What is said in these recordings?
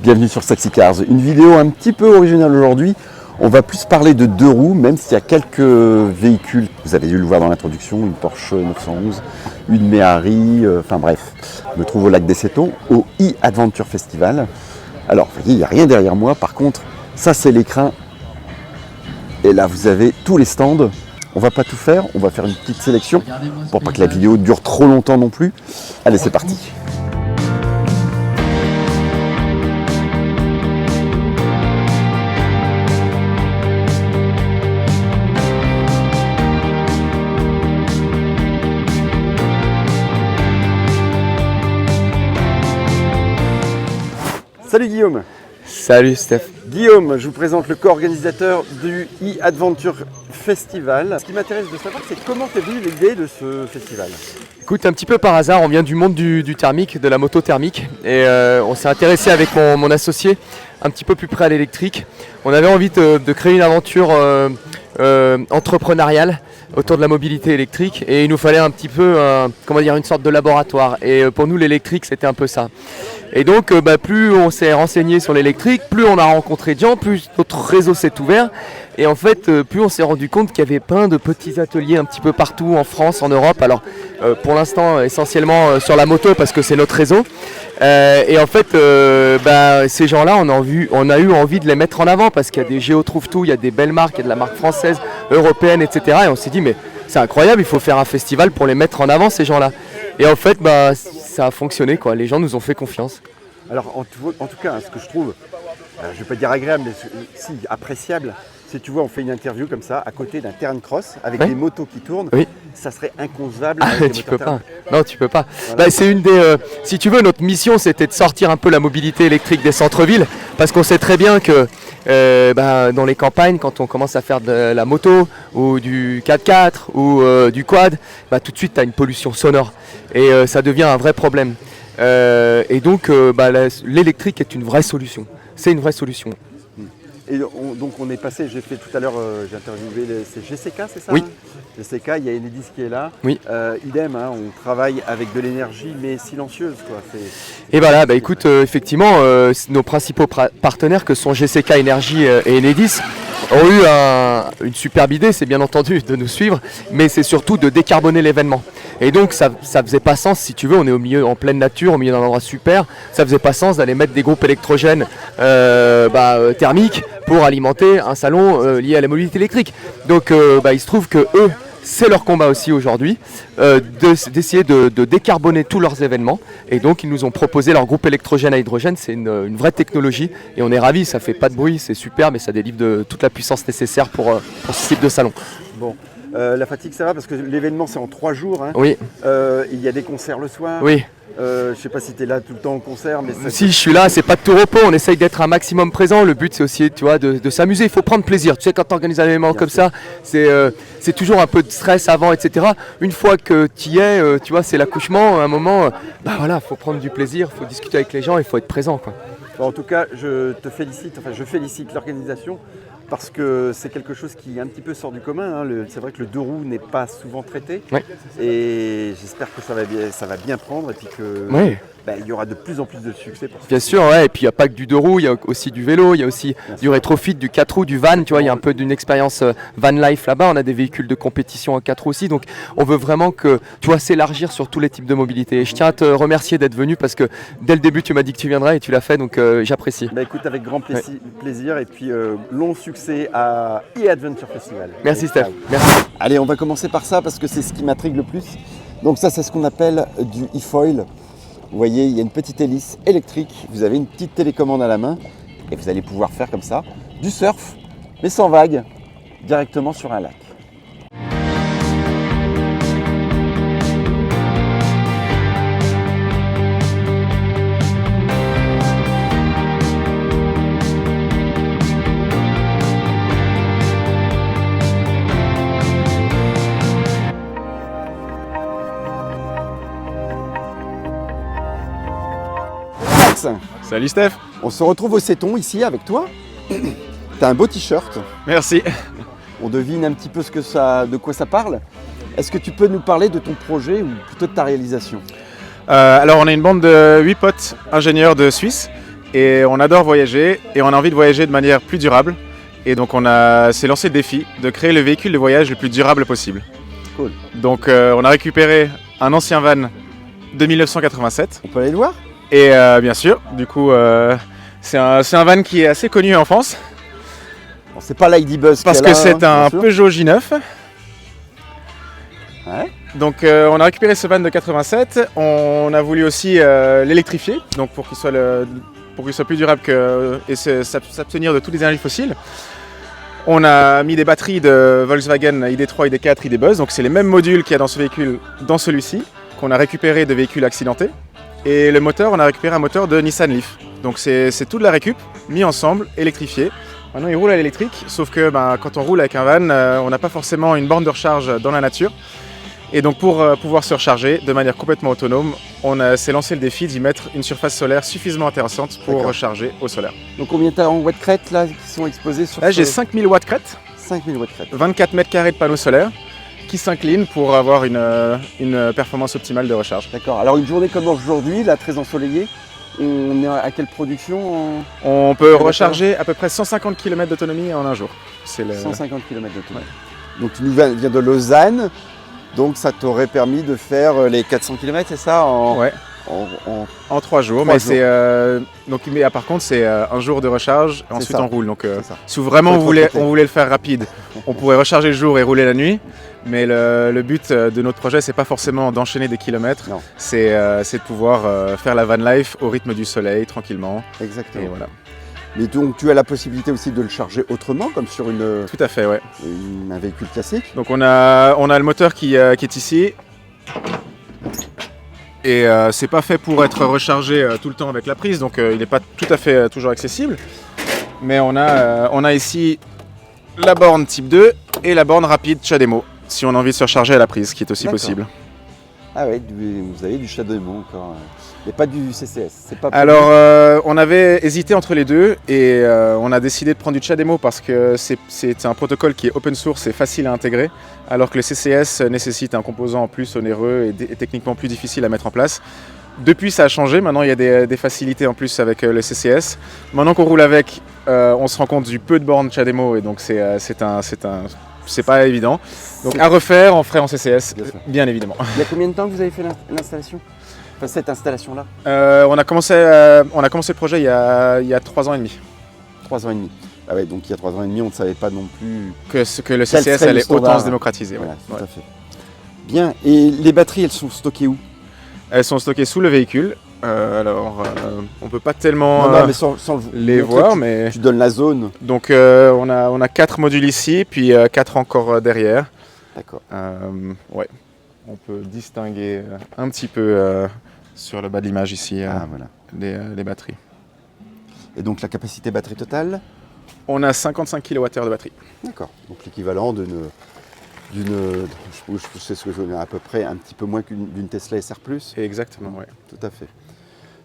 bienvenue sur Sexy Cars. Une vidéo un petit peu originale aujourd'hui. On va plus parler de deux roues, même s'il y a quelques véhicules. Vous avez dû le voir dans l'introduction, une Porsche 911, une Méhari, enfin bref. Je me trouve au lac des Cétons, au e-Adventure Festival. Alors, vous voyez, il n'y a rien derrière moi. Par contre, ça c'est l'écrin. Et là, vous avez tous les stands. On va pas tout faire, on va faire une petite sélection pour pas que la vidéo dure trop longtemps non plus. Allez, c'est parti. Salut Guillaume. Salut Steph. Guillaume, je vous présente le co-organisateur du e-Adventure Festival. Ce qui m'intéresse de savoir, c'est comment t'es venue l'idée de ce festival. Écoute, un petit peu par hasard, on vient du monde du thermique, de la moto thermique, et on s'est intéressé avec mon associé un petit peu plus près à l'électrique. On avait envie de créer une aventure entrepreneuriale autour de la mobilité électrique, et il nous fallait un petit peu une sorte de laboratoire. Et pour nous, l'électrique, c'était un peu ça. Et donc, plus on s'est renseigné sur l'électrique, plus on a rencontré de gens, plus notre réseau s'est ouvert. Et en fait, plus on s'est rendu compte qu'il y avait plein de petits ateliers un petit peu partout en France, en Europe. Alors, pour l'instant, essentiellement sur la moto parce que c'est notre réseau. Et en fait, ces gens-là, on a eu envie de les mettre en avant parce qu'il y a des Géo Trouve Tout, il y a des belles marques, il y a de la marque française, européenne, etc. Et on s'est dit, mais c'est incroyable, il faut faire un festival pour les mettre en avant, ces gens-là. Et en fait, ça a fonctionné, quoi. Les gens nous ont fait confiance. Alors, en tout cas, ce que je trouve, je ne vais pas dire agréable, mais si appréciable, c'est tu vois, on fait une interview comme ça, à côté d'un terrain de cross, avec des motos qui tournent, ça serait inconcevable. Tu peux pas. Non, tu peux pas. Voilà. C'est une des. Si tu veux, notre mission, c'était de sortir un peu la mobilité électrique des centres-villes, parce qu'on sait très bien que dans les campagnes, quand on commence à faire de la moto, ou du 4x4, ou du quad, tout de suite, tu as une pollution sonore. Et ça devient un vrai problème. Et donc, l'électrique est une vraie solution. C'est une vraie solution. Et donc on est passé, j'ai fait tout à l'heure, j'ai interviewé, c'est GCK, c'est ça? Oui. GCK, il y a Enedis qui est là. Oui. Idem, on travaille avec de l'énergie mais silencieuse, quoi. Et voilà, écoute, effectivement, nos principaux partenaires que sont GCK Énergie et Enedis ont eu une superbe idée, c'est bien entendu de nous suivre, mais c'est surtout de décarboner l'événement. Et donc ça faisait pas sens, si tu veux, on est en pleine nature, au milieu d'un endroit super, ça faisait pas sens d'aller mettre des groupes électrogènes thermiques pour alimenter un salon lié à la mobilité électrique. Donc il se trouve que eux, c'est leur combat aussi aujourd'hui, d'essayer de décarboner tous leurs événements. Et donc ils nous ont proposé leur groupe électrogène à hydrogène, c'est une vraie technologie. Et on est ravis, ça fait pas de bruit, c'est super, mais ça délivre toute la puissance nécessaire pour ce type de salon. Bon. La fatigue ça va parce que l'événement c'est en 3 jours. Hein. Oui. Il y a des concerts le soir. Oui. Je sais pas si tu es là tout le temps en concert. Mais si je suis là, c'est pas de tout repos, on essaye d'être un maximum présent. Le but c'est aussi de s'amuser, il faut prendre plaisir. Tu sais, quand tu organises un événement comme ça, c'est toujours un peu de stress avant, etc. Une fois que tu y es, c'est l'accouchement, à un moment, faut prendre du plaisir, il faut discuter avec les gens, il faut être présent, quoi. Bon, en tout cas, je félicite l'organisation. Parce que c'est quelque chose qui un petit peu sort du commun. Hein. C'est vrai que le deux roues n'est pas souvent traité. Ouais. Et j'espère que ça va bien prendre et puis que il y aura de plus en plus de succès. Bien sûr, ouais. Et puis il n'y a pas que du deux roues, il y a aussi du vélo, il y a aussi du rétrofit, du 4 roues, du van. Tu vois, il y a un peu d'une expérience van life là-bas. On a des véhicules de compétition en 4 roues aussi. Donc on veut vraiment s'élargir sur tous les types de mobilité. Et je tiens à te remercier d'être venu parce que dès le début tu m'as dit que tu viendrais et tu l'as fait, donc j'apprécie. Écoute, avec grand plaisir et puis long succès à e-Adventure Festival. Merci Steph. Merci. Allez, on va commencer par ça parce que c'est ce qui m'intrigue le plus. Donc ça, c'est ce qu'on appelle du e-foil. Vous voyez, il y a une petite hélice électrique. Vous avez une petite télécommande à la main et vous allez pouvoir faire comme ça du surf, mais sans vagues, directement sur un lac. Salut Steph. On se retrouve au Céton ici avec toi. T'as un beau t-shirt. Merci. On devine un petit peu de quoi ça parle. Est-ce que tu peux nous parler de ton projet ou plutôt de ta réalisation? Alors on est une bande de 8 potes ingénieurs de Suisse et on adore voyager et on a envie de voyager de manière plus durable. Et donc s'est lancé le défi de créer le véhicule de voyage le plus durable possible. Cool. Donc on a récupéré un ancien van de 1987. On peut aller le voir? Et bien sûr, du coup, c'est un van qui est assez connu en France. Bon, c'est pas l'ID-Buzz parce que c'est un Peugeot J9. Ouais. Donc on a récupéré ce van de 87. On a voulu aussi l'électrifier, donc pour qu'il soit plus durable et s'abstenir de toutes les énergies fossiles. On a mis des batteries de Volkswagen ID3, ID4, ID-Buzz. Donc c'est les mêmes modules qu'il y a dans ce véhicule, dans celui-ci, qu'on a récupéré de véhicules accidentés. Et le moteur, on a récupéré un moteur de Nissan Leaf. Donc c'est toute la récup, mis ensemble, électrifié. Maintenant il roule à l'électrique, sauf que quand on roule avec un van, on n'a pas forcément une borne de recharge dans la nature. Et donc pour pouvoir se recharger de manière complètement autonome, on s'est lancé le défi d'y mettre une surface solaire suffisamment intéressante pour recharger au solaire. Donc combien tu as en watts crête là qui sont exposés sur Là j'ai 5000 watts crête, 5000 watts crête. 24 mètres carrés de panneaux solaires qui s'inclinent pour avoir une performance optimale de recharge. D'accord. Alors une journée comme aujourd'hui, là très ensoleillée, on est à quelle production On peut recharger à peu près 150 km d'autonomie en un jour. 150 km d'autonomie. Ouais. Donc tu nous viens de Lausanne. Donc ça t'aurait permis de faire les 400 km, c'est ça Ouais. En 3 jours. Par contre, c'est un jour de recharge, ensuite on roule. Donc, si vraiment on voulait le faire rapide, on pourrait recharger le jour et rouler la nuit. Mais le but de notre projet, c'est pas forcément d'enchaîner des kilomètres, c'est de pouvoir faire la van life au rythme du soleil, tranquillement. Exactement. Et voilà. Mais donc tu as la possibilité aussi de le charger autrement, comme sur Tout à fait, ouais. Un véhicule classique. Donc on a le moteur qui est ici. Et c'est pas fait pour être rechargé tout le temps avec la prise, donc il n'est pas tout à fait toujours accessible. Mais on a ici la borne type 2 et la borne rapide CHAdeMO, si on a envie de se recharger à la prise, qui est aussi possible. Ah ouais, vous avez du CHAdeMO encore. Et pas du CCS, c'est pas. Alors, on avait hésité entre les deux et on a décidé de prendre du CHAdeMO parce que c'est un protocole qui est open source et facile à intégrer, alors que le CCS nécessite un composant en plus onéreux et techniquement plus difficile à mettre en place. Depuis, ça a changé. Maintenant, il y a des facilités en plus avec le CCS. Maintenant qu'on roule avec, on se rend compte du peu de bornes CHAdeMO et donc c'est pas évident. Donc à refaire, on ferait en CCS, bien évidemment. Il y a combien de temps que vous avez fait l'installation? Enfin, cette installation-là on a commencé le projet il y a 3 ans et demi. 3 ans et demi. Ah ouais, donc il y a 3 ans et demi, on ne savait pas non plus que le CCS allait autant se démocratiser. Voilà, tout à fait. Bien, et les batteries, elles sont stockées où? Elles sont stockées sous le véhicule. On peut pas tellement mais sans les voir, mais tu donnes la zone. Donc on a 4 modules ici, puis 4 encore derrière. D'accord. Ouais. On peut distinguer un petit peu sur le bas de l'image ici les batteries. Et donc la capacité batterie totale? On a 55 kWh de batterie. D'accord. Donc l'équivalent d'une je sais ce que je veux dire, à peu près un petit peu moins d'une Tesla SR+. Exactement, oui. Tout à fait.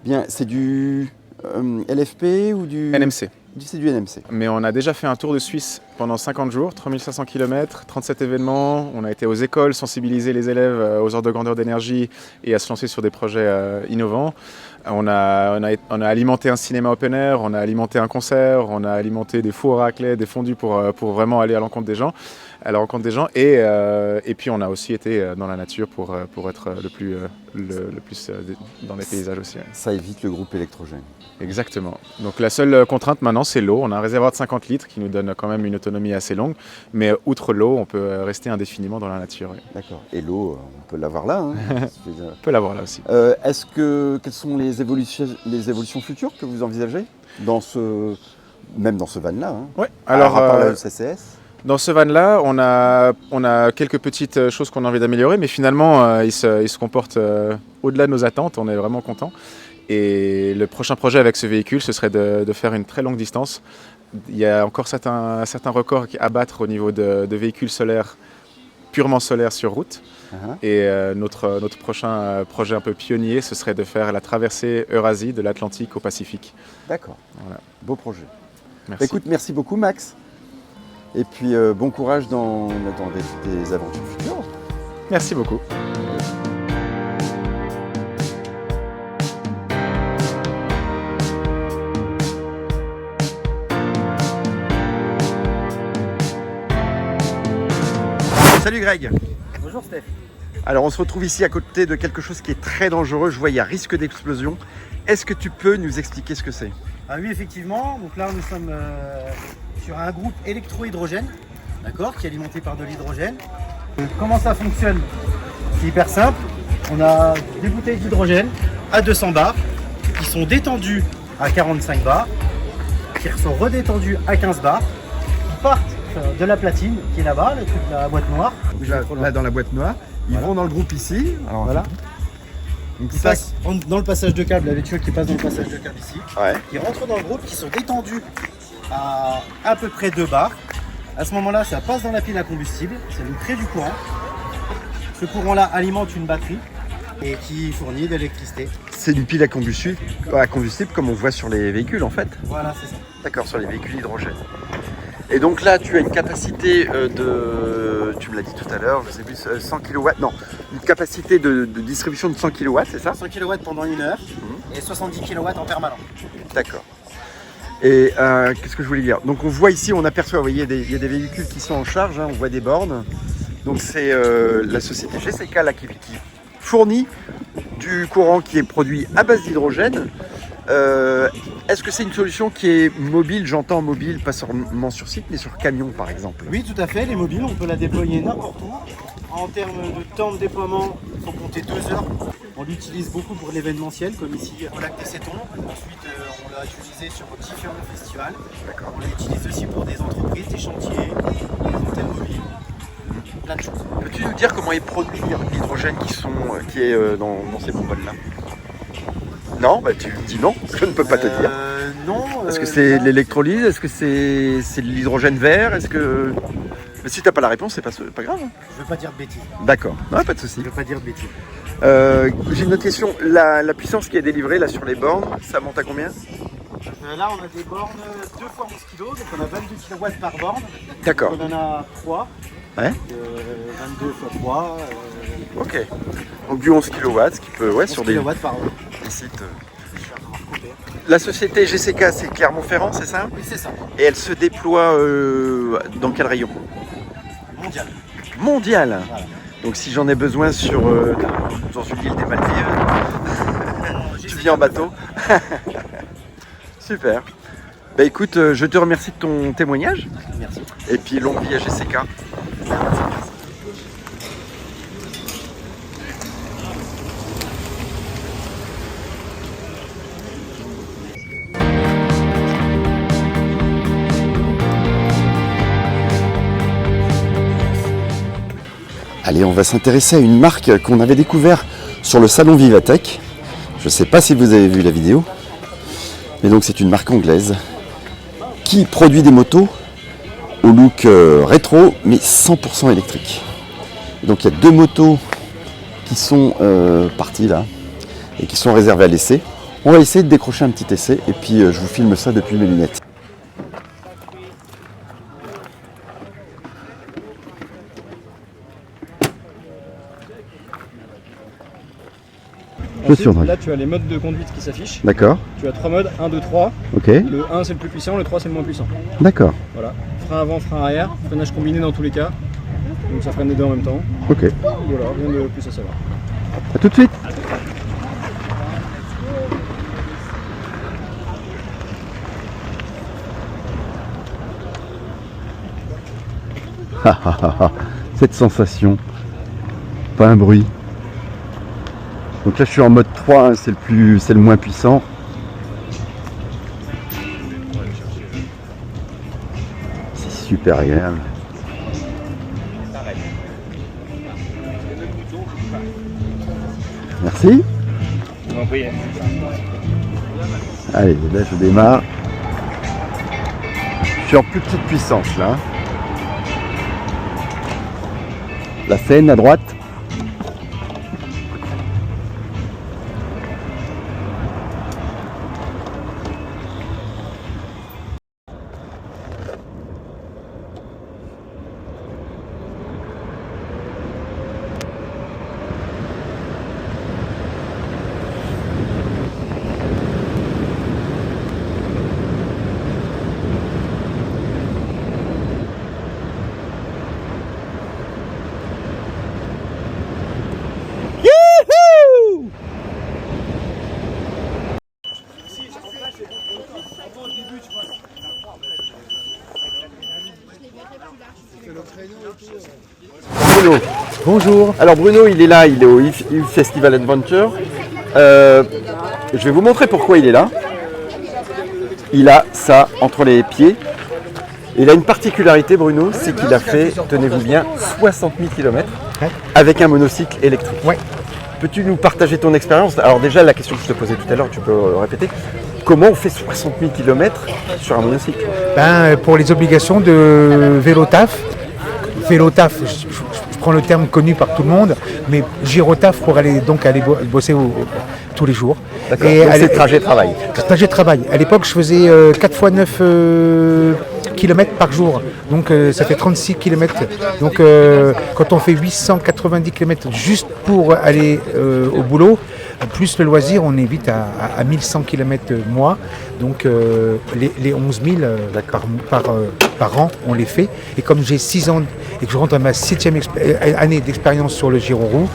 Bien, c'est du LFP ou du NMC? C'est du NMC. Mais on a déjà fait un tour de Suisse pendant 50 jours, 3500 km, 37 événements. On a été aux écoles, sensibiliser les élèves aux ordres de grandeur d'énergie et à se lancer sur des projets innovants. On a alimenté un cinéma open air, on a alimenté un concert, on a alimenté des fours à raclette, des fondus pour vraiment aller à la rencontre des gens. Et puis on a aussi été dans la nature pour être le plus dans les paysages aussi. Ça évite le groupe électrogène. Exactement. Donc la seule contrainte maintenant, c'est l'eau. On a un réservoir de 50 litres qui nous donne quand même une autonomie assez longue. Mais outre l'eau, on peut rester indéfiniment dans la nature. Oui. D'accord. Et l'eau, on peut l'avoir là. On peut l'avoir là aussi. Quelles sont les évolutions futures que vous envisagez même dans ce van-là Oui. Alors, à part le CCS. Dans ce van-là, on a quelques petites choses qu'on a envie d'améliorer, mais finalement, il se comporte au-delà de nos attentes. On est vraiment contents. Et le prochain projet avec ce véhicule, ce serait de faire une très longue distance. Il y a encore certains records à battre au niveau de véhicules solaires, purement solaires sur route. Et notre prochain projet un peu pionnier, ce serait de faire la traversée Eurasie de l'Atlantique au Pacifique. D'accord. Voilà. Beau projet. Merci. Écoute, merci beaucoup Max. Et puis bon courage dans des aventures futures. Merci beaucoup. Salut Greg. Bonjour Steph. Alors on se retrouve ici à côté de quelque chose qui est très dangereux. Je vois il y a risque d'explosion. Est-ce que tu peux nous expliquer ce que c'est? Ah oui, effectivement. Donc là, nous sommes sur un groupe électrohydrogène, d'accord, qui est alimenté par de l'hydrogène. Comment ça fonctionne? C'est hyper simple. On a des bouteilles d'hydrogène à 200 bars qui sont détendues à 45 bars, qui sont redétendues à 15 bars, qui partent de la platine qui est là-bas, la boîte noire. Là dans la boîte noire. Ils Voilà. vont dans le groupe ici. Alors, Voilà. Donc Qui ça, passent dans le passage de câble, la voiture qui passe dans le passage de câble ici, ouais. qui rentrent dans le groupe, qui sont détendus à peu près 2 bars. À ce moment-là, ça passe dans la pile à combustible, ça nous crée du courant. Ce courant-là alimente une batterie et qui fournit de l'électricité. C'est une pile à combustible comme on voit sur les véhicules en fait. Voilà, c'est ça. D'accord, sur les véhicules hydrogène. Et donc là, tu as une capacité tu me l'as dit tout à l'heure, je sais plus, 100 kW, non, une capacité de distribution de 100 kW, c'est ça? 100 kW pendant 1 heure et 70 kW en permanent. D'accord. Et qu'est-ce que je voulais dire? Donc on voit ici, on aperçoit, vous voyez, il y a des véhicules qui sont en charge, hein, on voit des bornes. Donc c'est la société GCK là, qui fournit du courant qui est produit à base d'hydrogène. Est-ce que c'est une solution qui est mobile? J'entends mobile, pas seulement sur site, mais sur camion par exemple. Oui, tout à fait. Les mobiles, on peut la déployer n'importe où. En termes de temps de déploiement, il faut compter 2 heures. On l'utilise beaucoup pour l'événementiel, comme ici au lac des Cétons. Ensuite, on l'a utilisé sur différents festivals. On l'utilise aussi pour des entreprises, des chantiers, des hôtels mobiles, plein de choses. Peux-tu nous dire comment est produit l'hydrogène qui est dans ces bomboles-là? Non, bah tu me dis non, je ne peux pas te dire. Non. Est-ce que c'est de l'électrolyse? Est-ce que c'est de l'hydrogène vert? Est-ce que... Mais si t'as pas la réponse, c'est pas grave. Je veux pas dire de bêtises. D'accord, non, pas de souci. Je veux pas dire de bêtises. J'ai une autre question. La puissance qui est délivrée là sur les bornes, ça monte à combien? Là, on a des bornes 2 fois 11 kg, donc on a 22 kW par borne. D'accord. On en a 3. Ouais. 22 fois 3. Ok. Donc du 11 kW, ce qui peut, ouais, sur des par borne. sites. La société GCK, c'est Clermont-Ferrand, c'est ça? Oui, c'est ça. Et elle se déploie dans quel rayon? Mondial. Mondial. Voilà. Donc si j'en ai besoin dans une île des Maldives, tu viens en bateau. Super. Bah écoute, je te remercie de ton témoignage. Merci. Et puis longue vie à GCK. Allez, on va s'intéresser à une marque qu'on avait découvert sur le salon Vivatech. Je ne sais pas si vous avez vu la vidéo. Mais donc c'est une marque anglaise qui produit des motos au look rétro mais 100% électrique. Et donc il y a 2 motos qui sont parties là et qui sont réservées à l'essai. On va essayer de décrocher un petit essai et puis je vous filme ça depuis mes lunettes. Ensuite, là tu as les modes de conduite qui s'affichent. D'accord, Tu as 3 modes, 1, 2, 3. ok, Le 1 c'est le plus puissant, le 3 c'est le moins puissant. d'accord, Voilà. Frein avant, frein arrière, freinage combiné dans tous les cas. Donc ça freine les deux en même temps. ok. Voilà, rien de plus à savoir. A tout de suite. Cette sensation, pas un bruit. Donc là je suis en mode 3, hein, c'est le moins puissant. C'est super agréable. Merci. Allez, là je démarre. Je suis en plus petite puissance là. La Seine à droite. Bruno. Bonjour. Alors Bruno, il est là, il est au IF Festival Adventure. Je vais vous montrer pourquoi il est là. Il a ça entre les pieds. Il a une particularité, Bruno, c'est qu'il a fait, tenez-vous bien, 60 000 km avec un monocycle électrique. Ouais. Peux-tu nous partager ton expérience? Alors déjà, la question que je te posais tout à l'heure, tu peux répéter. Comment on fait 60 000 km sur un monocycle? Pour les obligations de vélo-taf, je prends le terme connu par tout le monde, mais giro-taf pour aller bosser tous les jours. D'accord, donc c'est trajet-travail. Trajet-travail. À l'époque, je faisais 4 x 9 km par jour, donc ça fait 36 km. Donc quand on fait 890 km juste pour aller au boulot, plus le loisir, on est vite à 1100 km mois. Donc les 11 000 par an, on les fait. Et comme j'ai 6 ans et que je rentre à ma 7e année d'expérience sur le Giro-Roue,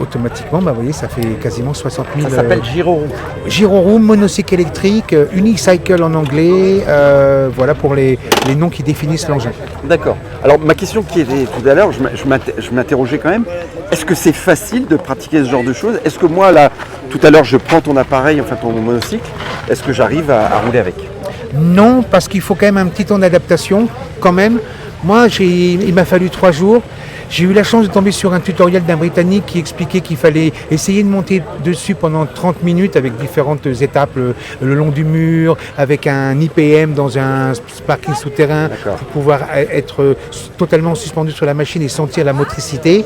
automatiquement, vous voyez, ça fait quasiment 60 000. Ça s'appelle Giro-Roue. Giro-Roue, monocycle électrique, unicycle en anglais, voilà pour les noms qui définissent l'engin. D'accord. Alors ma question qui était tout à l'heure, je m'interrogeais quand même, est-ce que c'est facile de pratiquer ce genre de choses? Est-ce que moi là, tout à l'heure, je prends ton appareil, enfin ton monocycle, est-ce que j'arrive à rouler avec? Non, parce qu'il faut quand même un petit temps d'adaptation, quand même. Moi, il m'a fallu 3 jours. J'ai eu la chance de tomber sur un tutoriel d'un Britannique qui expliquait qu'il fallait essayer de monter dessus pendant 30 minutes avec différentes étapes le long du mur, avec un IPM dans un parking souterrain pour pouvoir être totalement suspendu sur la machine et sentir la motricité.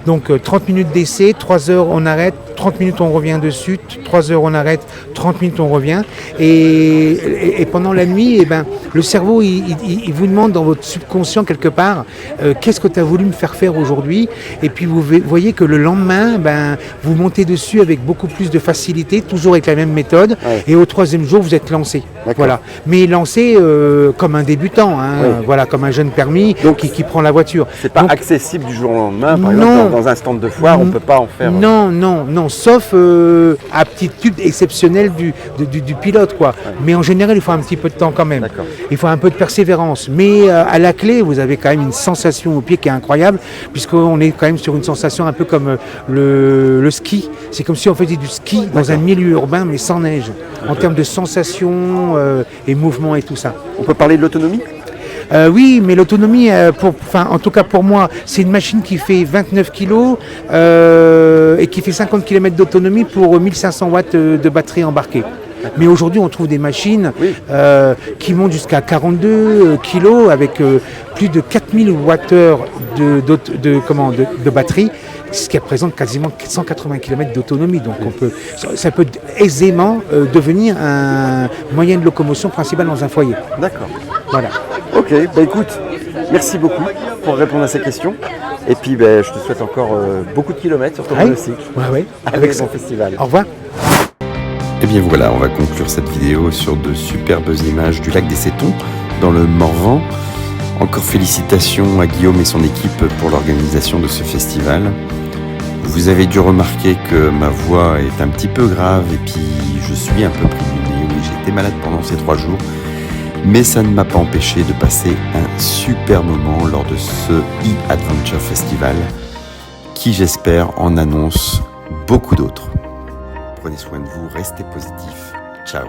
Donc 30 minutes d'essai, 3 heures on arrête, 30 minutes on revient dessus, 3 heures on arrête, 30 minutes on revient. Et pendant la nuit, le cerveau il vous demande dans votre subconscient quelque part qu'est-ce que tu as voulu me faire aujourd'hui, et puis vous voyez que le lendemain vous montez dessus avec beaucoup plus de facilité, toujours avec la même méthode, et au 3e jour vous êtes lancé. Voilà. Mais lancé comme un débutant, voilà, comme un jeune permis qui prend la voiture. C'est pas accessible du jour au lendemain, par exemple dans un stand de foire, on peut pas en faire. Non, sauf aptitude exceptionnelle du pilote, quoi. Mais en général il faut un petit peu de temps quand même. Il faut un peu de persévérance, mais à la clé vous avez quand même une sensation au pied qui est incroyable, puisqu'on est quand même sur une sensation un peu comme le ski. C'est comme si on faisait du ski dans un milieu urbain mais sans neige, en termes de sensation et mouvement et tout ça. On peut parler de l'autonomie? Oui, mais l'autonomie, en tout cas pour moi, c'est une machine qui fait 29 kg et qui fait 50 km d'autonomie pour 1500 watts de batterie embarquée. Mais aujourd'hui, on trouve des machines qui montent jusqu'à 42 kg avec plus de 4000 Wh de batterie, ce qui représente quasiment 180 km d'autonomie. Donc ça peut aisément devenir un moyen de locomotion principal dans un foyer. D'accord. Voilà. Ok, écoute, merci beaucoup pour répondre à ces questions. Et puis je te souhaite encore beaucoup de kilomètres sur ton monocycle. Avec son festival. Au revoir. Et bien voilà, on va conclure cette vidéo sur de superbes images du lac des Sétons, dans le Morvan. Encore félicitations à Guillaume et son équipe pour l'organisation de ce festival. Vous avez dû remarquer que ma voix est un petit peu grave et puis je suis un peu pris du nez. Oui, j'ai été malade pendant ces 3 jours, mais ça ne m'a pas empêché de passer un super moment lors de ce e-Adventure Festival qui, j'espère, en annonce beaucoup d'autres. Prenez soin de vous, restez positifs. Ciao.